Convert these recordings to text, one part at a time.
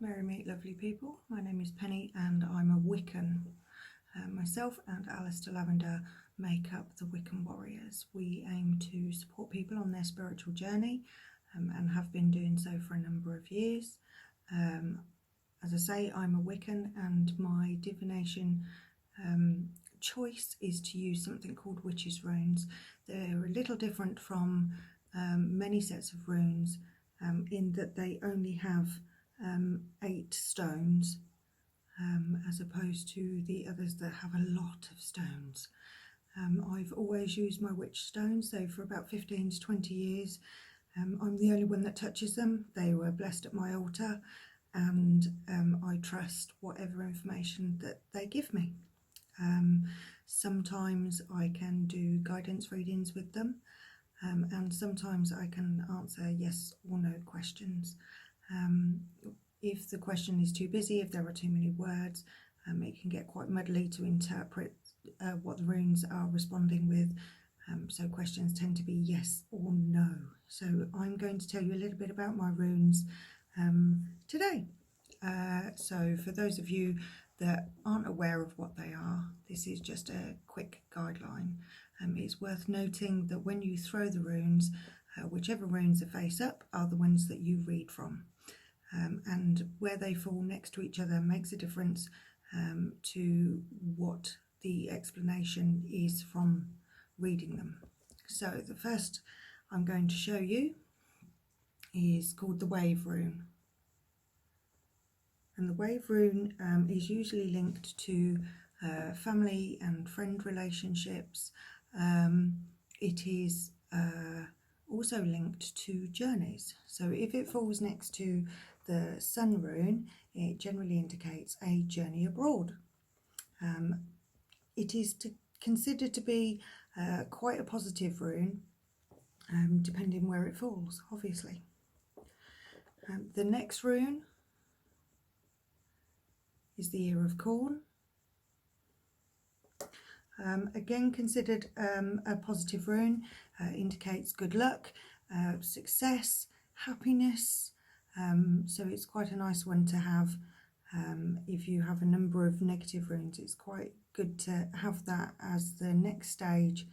Merry meet lovely people. My name is Penny and I'm a Wiccan. Myself and Alistair make up the Wiccan Warriors. We aim to support people on their spiritual journey and have been doing so for a number of years. As I say, I'm a Wiccan and my divination choice is to use something called Witches' Runes. They're a little different from many sets of runes in that they only have 8 stones as opposed to the others that have a lot of stones. I've always used my witch stones, so for about 15 to 20 years I'm the only one that touches them. They were blessed at my altar and I trust whatever information that they give me. Sometimes I can do guidance readings with them and sometimes I can answer yes or no questions. If the question is too busy, if there are too many words, it can get quite muddly to interpret what the runes are responding with. So questions tend to be yes or no. So I'm going to tell you a little bit about my runes today. So for those of you that aren't aware of what they are, this is just a quick guideline. It's worth noting that when you throw the runes, whichever runes are face up are the ones that you read from. And where they fall next to each other makes a difference to what the explanation is from reading them. So the first I'm going to show you is called the Wave Rune. And the Wave Rune is usually linked to family and friend relationships. It is also linked to journeys. So if it falls next to the Sun Rune, it generally indicates a journey abroad. It is considered to be quite a positive rune, depending where it falls, obviously. The next rune is the Ear of Corn. Again considered a positive rune, indicates good luck, success, happiness, so it's quite a nice one to have. If you have a number of negative runes, it's quite good to have that as the next stage,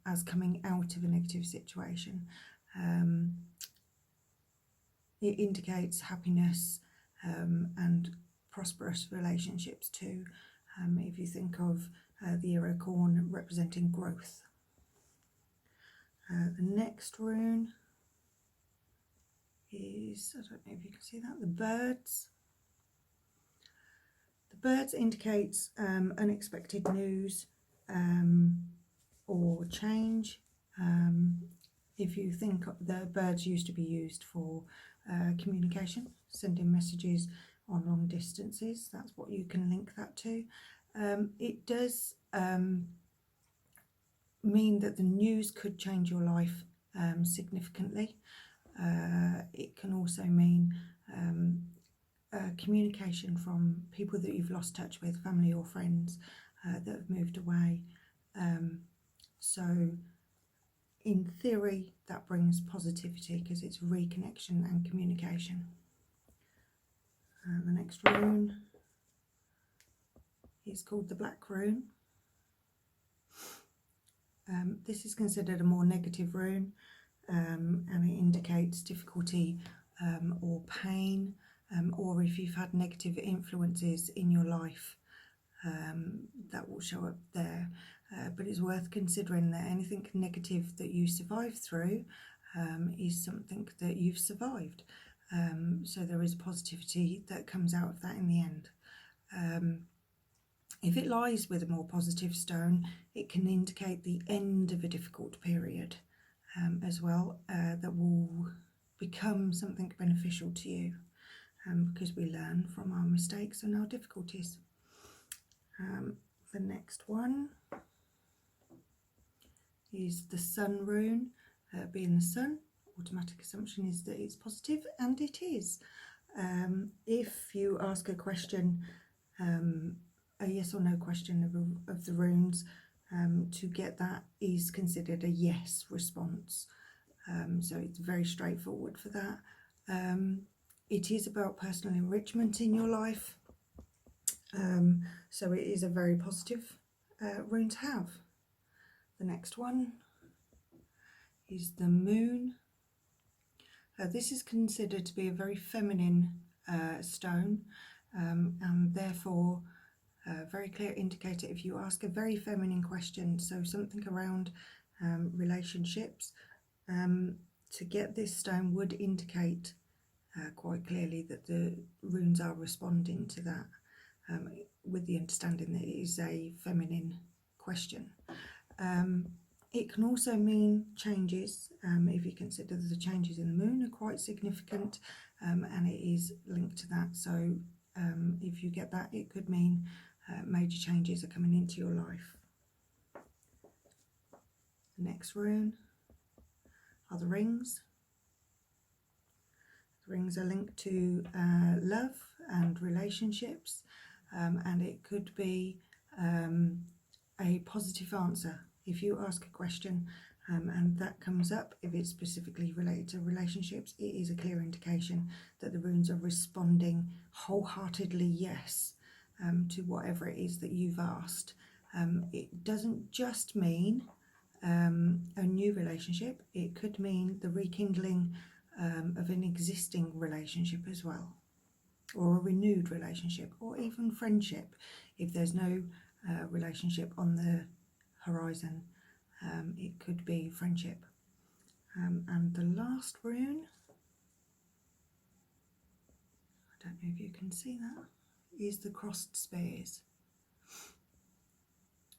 as coming out of a negative situation. It indicates happiness and prosperous relationships too, if you think of the Eurocorn representing growth. The next rune is, I don't know if you can see that, the birds. The birds indicates unexpected news or change. If you think the birds used to be used for communication, sending messages on long distances, that's what you can link that to. It does mean that the news could change your life significantly. It can also mean communication from people that you've lost touch with, family or friends that have moved away. So in theory that brings positivity because it's reconnection and communication. The next rune is called the Black Rune. This is considered a more negative rune, and it indicates difficulty or pain, or if you've had negative influences in your life, that will show up there. But it's worth considering that anything negative that you survive through is something that you've survived. So there is positivity that comes out of that in the end. If it lies with a more positive stone, it can indicate the end of a difficult period as well, that will become something beneficial to you, because we learn from our mistakes and our difficulties. The next one is the Sun Rune. Being the sun, automatic assumption is that it's positive, and it is. If you ask a question, a yes or no question of the runes, to get that is considered a yes response. So it's very straightforward for that. It is about personal enrichment in your life, so it is a very positive rune to have. The next one is the moon. This is considered to be a very feminine stone, and therefore a very clear indicator if you ask a very feminine question, so something around relationships, to get this stone would indicate quite clearly that the runes are responding to that, with the understanding that it is a feminine question. It can also mean changes, if you consider that the changes in the moon are quite significant, and it is linked to that. So if you get that, it could mean major changes are coming into your life. The next rune are the rings. The rings are linked to love and relationships, and it could be a positive answer. If you ask a question and that comes up, if it's specifically related to relationships, it is a clear indication that the runes are responding wholeheartedly yes to whatever it is that you've asked. It doesn't just mean a new relationship, it could mean the rekindling of an existing relationship as well, or a renewed relationship, or even friendship if there's no relationship on the horizon. It could be friendship. And the last rune, I don't know if you can see that, is the crossed spears.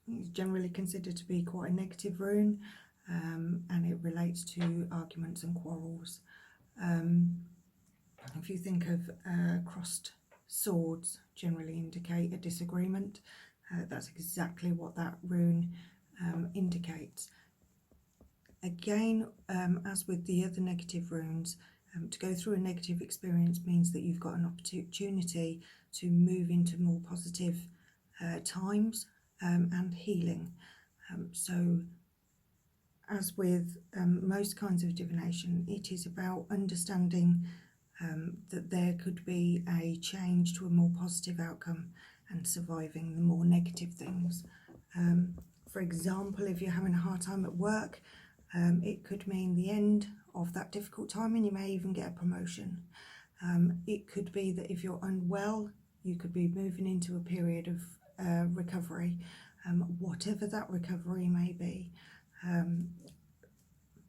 It's generally considered to be quite a negative rune, and it relates to arguments and quarrels. If you think of crossed swords, generally indicate a disagreement. That's exactly what that rune indicates. Again, as with the other negative runes, to go through a negative experience means that you've got an opportunity to move into more positive times and healing. So as with most kinds of divination, it is about understanding that there could be a change to a more positive outcome and surviving the more negative things. For example, if you're having a hard time at work, it could mean the end of that difficult time, and you may even get a promotion. It could be that if you're unwell, you could be moving into a period of recovery, whatever that recovery may be.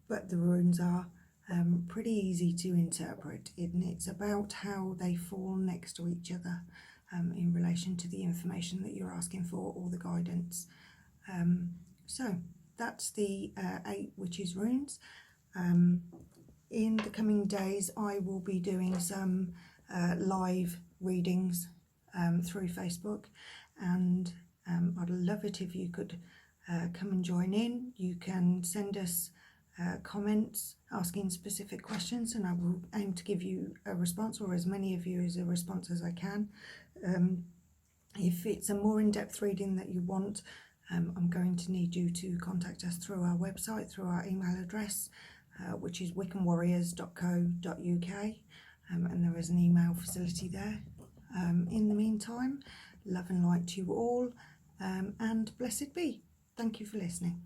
But the runes are pretty easy to interpret, and it's about how they fall next to each other in relation to the information that you're asking for or the guidance. So that's the 8 witches runes. In the coming days I will be doing some live readings through Facebook, and I'd love it if you could come and join in. You can send us comments asking specific questions, and I will aim to give you a response, or as many of you as a response as I can. If it's a more in-depth reading that you want, I'm going to need you to contact us through our website, through our email address, which is wiccanwarriors.co.uk, and there is an email facility there. In the meantime, love and light to you all, and blessed be. Thank you for listening.